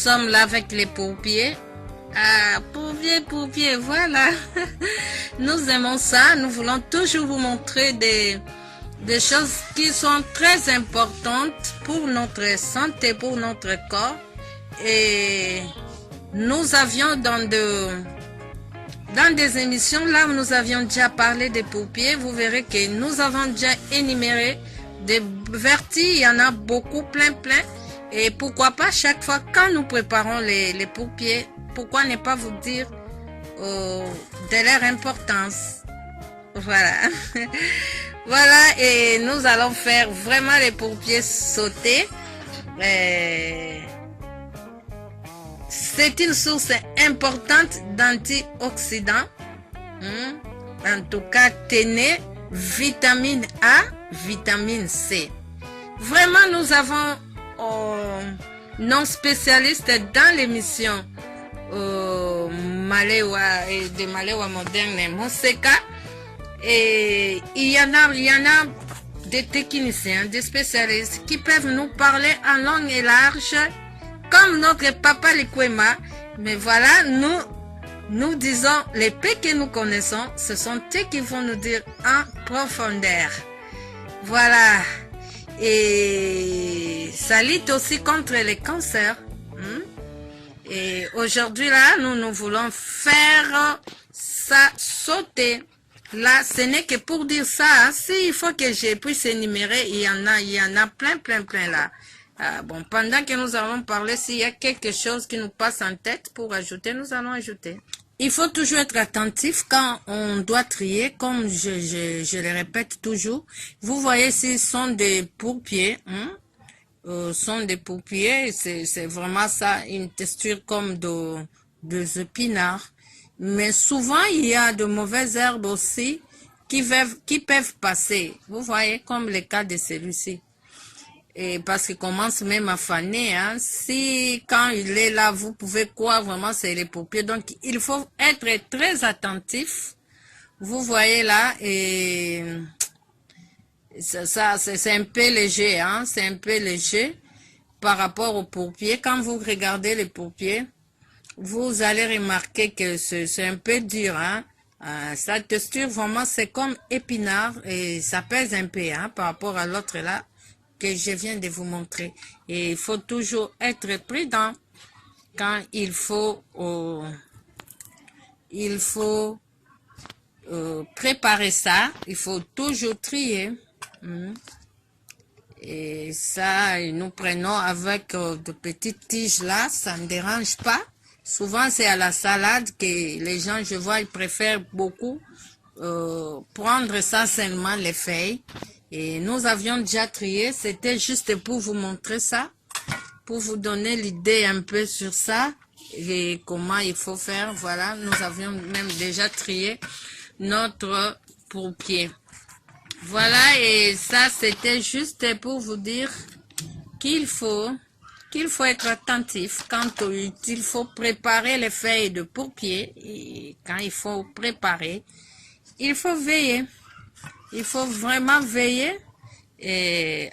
sommes là avec les pourpiers. Ah, pourpiers, voilà. Nous aimons ça. Nous voulons toujours vous montrer des choses qui sont très importantes pour notre santé, pour notre corps. Et nous avions dans des émissions, là où nous avions déjà parlé des pourpiers, vous verrez que nous avons déjà énuméré des vertus. Il y en a beaucoup, plein. Et pourquoi pas chaque fois quand nous préparons les pourpiers, pourquoi ne pas vous dire de leur importance. Voilà. Voilà, et nous allons faire vraiment les pourpiers sautés. C'est une source importante d'antioxydants. En tout cas, tenez, vitamine A, vitamine C. Vraiment, nous avons nos spécialistes dans l'émission Malewa et de Malewa moderne Monseka. Et il y en a des techniciens, des spécialistes qui peuvent nous parler en long et large, comme notre papa Likwema. Mais voilà, nous disons, les paix que nous connaissons, ce sont eux qui vont nous dire en profondeur. Voilà. Et ça lutte aussi contre les cancers. Et aujourd'hui, là, nous voulons faire ça sauter. Là, ce n'est que pour dire ça. Hein. S'il faut que je puisse énumérer, il y en a plein là. Bon, pendant que nous allons parler, s'il y a quelque chose qui nous passe en tête pour ajouter, nous allons ajouter. Il faut toujours être attentif quand on doit trier, comme je le répète toujours. Vous voyez, ce sont des pourpiers, sont des pourpiers, c'est vraiment ça, une texture comme des épinards. Mais souvent, il y a de mauvaises herbes aussi qui peuvent passer. Vous voyez, comme le cas de celui-ci. Et parce qu'il commence même à faner. Hein. Si, quand il est là, vous pouvez croire vraiment c'est les pourpiers. Donc, il faut être très attentif. Vous voyez là, et ça c'est un peu léger. Hein. C'est un peu léger par rapport aux pourpiers. Quand vous regardez les pourpiers, vous allez remarquer que c'est un peu dur. Hein. Sa texture, vraiment, c'est comme épinard et ça pèse un peu par rapport à l'autre là que je viens de vous montrer. Et il faut toujours être prudent quand il faut préparer ça. Il faut toujours trier. Et ça, nous prenons avec de petites tiges là, ça ne dérange pas. Souvent, c'est à la salade que les gens, je vois, ils préfèrent beaucoup prendre ça seulement les feuilles. Et nous avions déjà trié, c'était juste pour vous montrer ça, pour vous donner l'idée un peu sur ça et comment il faut faire. Voilà, nous avions même déjà trié notre pourpier. Voilà, et ça c'était juste pour vous dire qu'il faut être attentif quand il faut préparer les feuilles de pourpier. Et quand il faut préparer, il faut veiller. Il faut vraiment veiller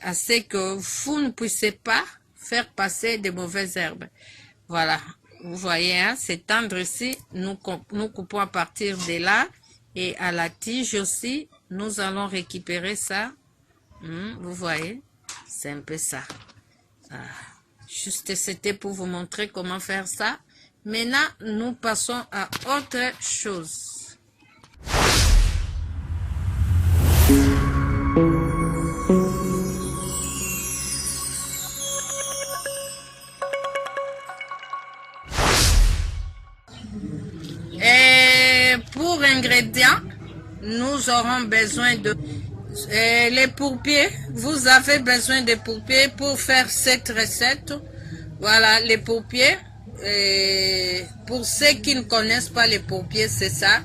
à ce que vous ne puissiez pas faire passer de mauvaises herbes. Voilà, vous voyez, hein, c'est tendre ici, nous coupons à partir de là et à la tige aussi, nous allons récupérer ça. Vous voyez, c'est un peu ça. Juste c'était pour vous montrer comment faire ça. Maintenant, nous passons à autre chose. Et pour ingrédients, nous aurons besoin de les pourpiers. Vous avez besoin de pourpiers pour faire cette recette. Voilà, les pourpiers. Pour ceux qui ne connaissent pas les pourpiers, c'est ça.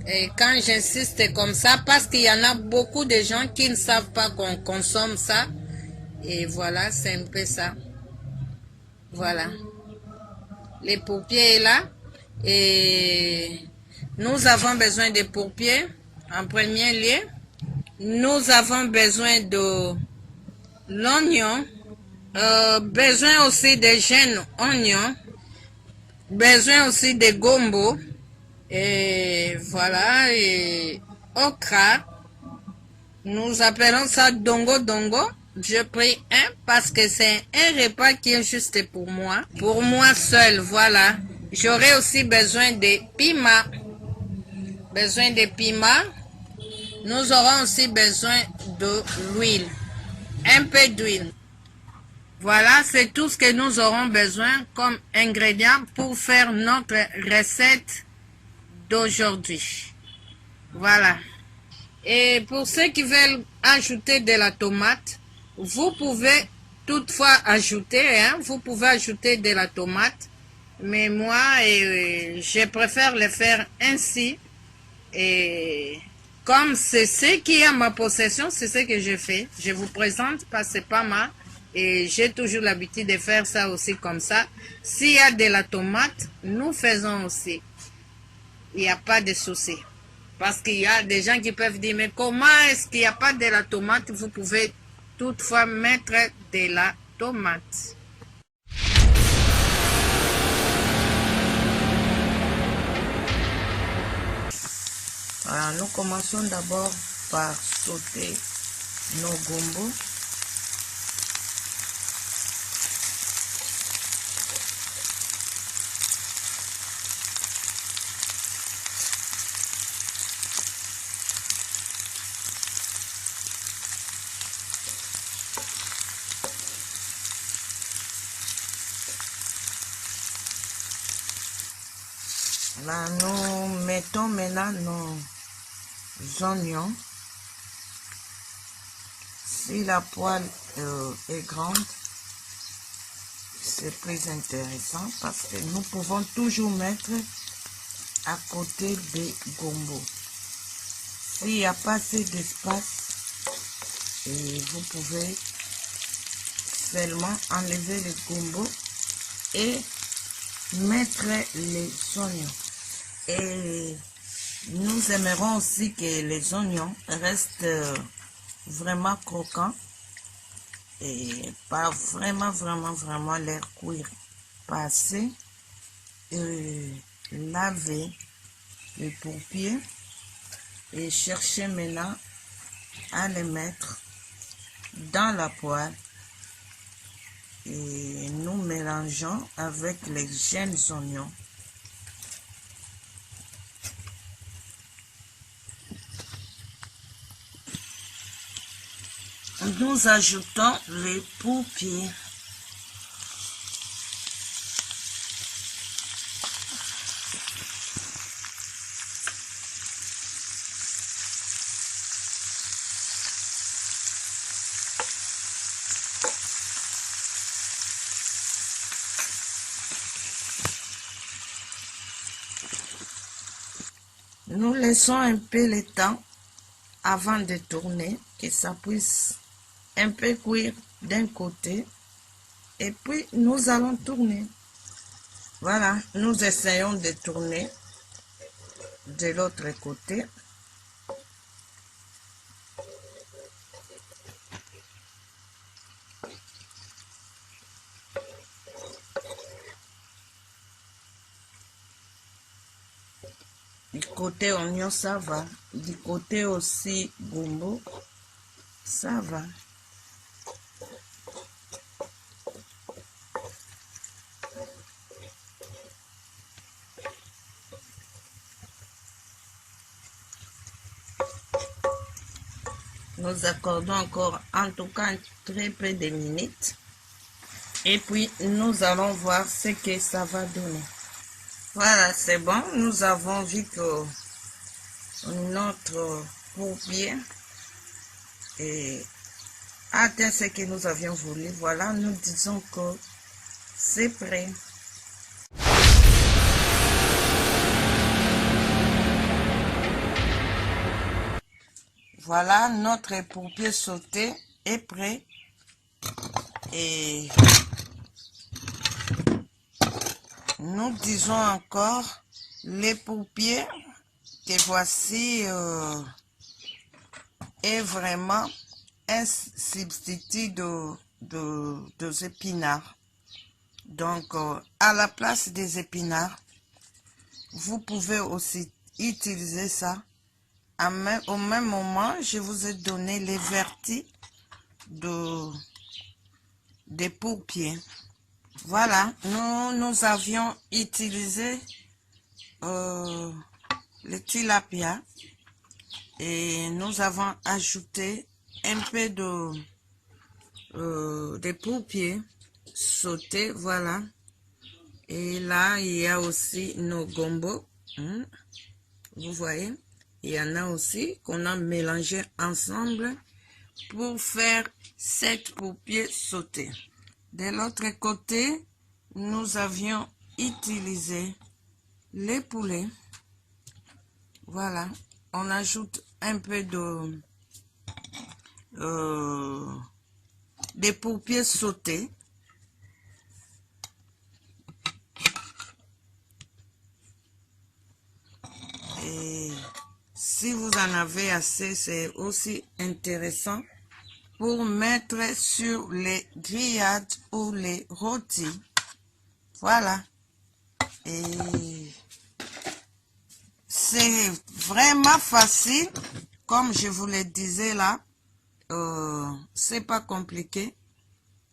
Et quand j'insiste comme ça, parce qu'il y en a beaucoup de gens qui ne savent pas qu'on consomme ça. Et voilà, c'est un peu ça. Voilà. Les pourpiers est là. Et nous avons besoin de pourpiers. En premier lieu, nous avons besoin de l'oignon. Besoin aussi de jeunes oignons. Besoin aussi de gombo. Et voilà, et okra. Nous appelons ça dongo dongo. Je pris un parce que c'est un repas qui est juste pour moi seul, voilà. J'aurai aussi besoin de piment. Besoin de piment. Nous aurons aussi besoin de l'huile. Un peu d'huile. Voilà, c'est tout ce que nous aurons besoin comme ingrédient pour faire notre recette d'aujourd'hui. Voilà. Et pour ceux qui veulent ajouter de la tomate, vous pouvez toutefois ajouter, hein, vous pouvez ajouter de la tomate. Mais moi, je préfère le faire ainsi. Et comme c'est ce qui est à ma possession, c'est ce que je fais. Je vous présente parce que c'est pas mal. Et j'ai toujours l'habitude de faire ça aussi comme ça. S'il y a de la tomate, nous faisons aussi. Il n'y a pas de souci. Parce qu'il y a des gens qui peuvent dire, mais comment est-ce qu'il n'y a pas de la tomate? Vous pouvez toutefois mettre de la tomate. Alors, nous commençons d'abord par sauter nos gombos. Là, nous mettons maintenant nos oignons. Si la poêle est grande, c'est plus intéressant parce que nous pouvons toujours mettre à côté des gombos. S'il n'y a pas assez d'espace, vous pouvez seulement enlever les gombos et mettre les oignons. Et nous aimerons aussi que les oignons restent vraiment croquants et pas vraiment l'air cuire. Passer laver les paupiers et chercher maintenant à les mettre dans la poêle et nous mélangeons avec les jeunes oignons. Nous ajoutons les paupiers. Nous laissons un peu le temps avant de tourner, que ça puisse un peu cuire d'un côté. Et puis, nous allons tourner. Voilà, nous essayons de tourner de l'autre côté. Du côté oignon, ça va. Du côté aussi gombo, ça va. Nous accordons encore en tout cas très peu de minutes. Et puis nous allons voir ce que ça va donner. Voilà, c'est bon. Nous avons vu que notre paupier atteint ce que nous avions voulu. Voilà, nous disons que c'est prêt. Voilà, notre paupier sauté est prêt. Et nous disons encore les paupiers que voici est vraiment un substitut des épinards. Donc, à la place des épinards, vous pouvez aussi utiliser ça. Au même moment, je vous ai donné les vertis des pourpiers. Voilà, nous avions utilisé le tilapia et nous avons ajouté un peu des pourpiers sautés, voilà. Et là, il y a aussi nos gombo. Vous voyez, il y en a aussi qu'on a mélangé ensemble pour faire 7 pourpiers sautés. De l'autre côté, nous avions utilisé les poulets. Voilà, on ajoute un peu des pourpiers sautés. Et si vous en avez assez, c'est aussi intéressant pour mettre sur les grillades ou les rôtis. Voilà. Et c'est vraiment facile, comme je vous le disais là. C'est pas compliqué.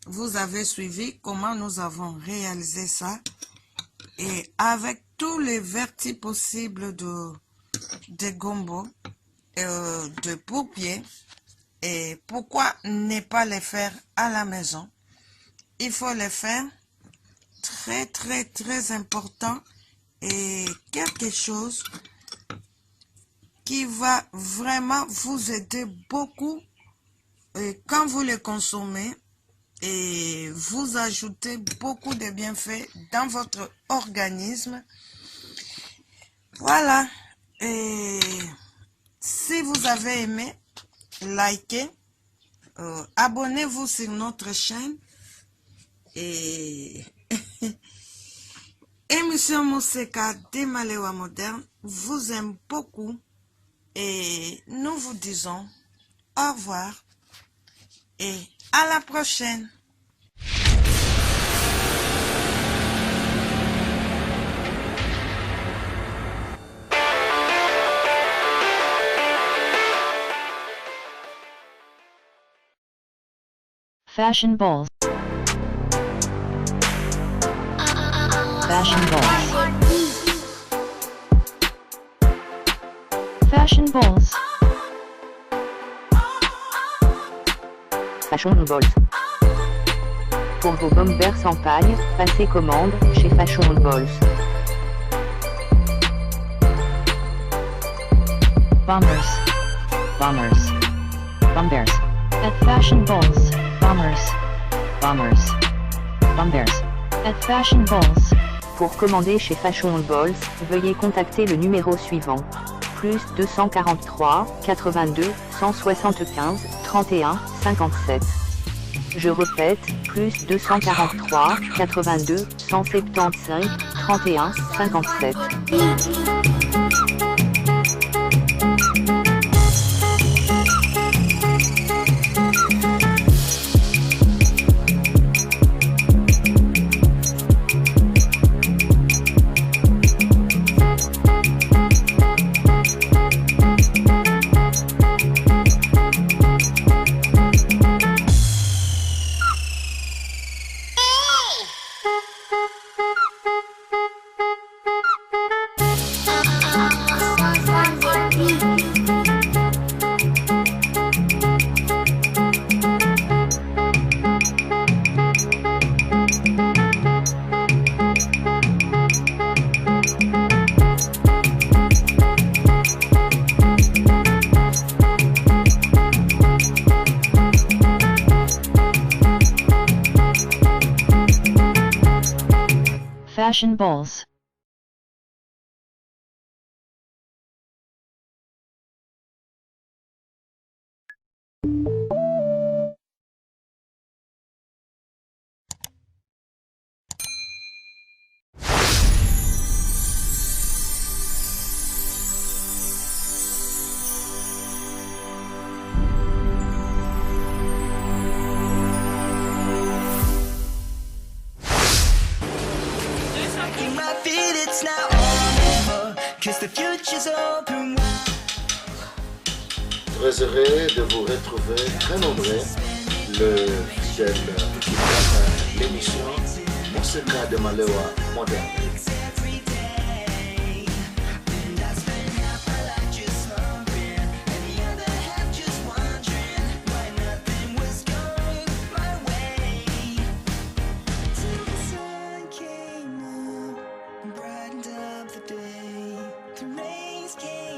Vous avez suivi comment nous avons réalisé ça. Et avec tous les vertis possibles de gombo, de pourpiers. Et pourquoi ne pas les faire à la maison? Il faut les faire très important et quelque chose qui va vraiment vous aider beaucoup et quand vous les consommez et vous ajoutez beaucoup de bienfaits dans votre organisme. Voilà. Et si vous avez aimé, likez, abonnez-vous sur notre chaîne et émission Moseka des Malewa modernes vous aime beaucoup et nous vous disons au revoir et à la prochaine. Fashion balls. Fashion balls. Fashion balls. Fashion Balls. Pour vos bombers sans paille, passez commande chez Fashion Balls. Bombers. Bombers. Bombers. At Fashion balls. Bombers. Bombers. Bombers. At Fashion balls. Pour commander chez Fashion Balls, veuillez contacter le numéro suivant. Plus 243 82 175 31 57. Je répète, plus 243 82 175 31 57. Fashion balls. très heureux de vous retrouver, très nombreux, le fidèle qui prépare l'émission Monseka de Malewa moderne. Brightened up the day, the rays came.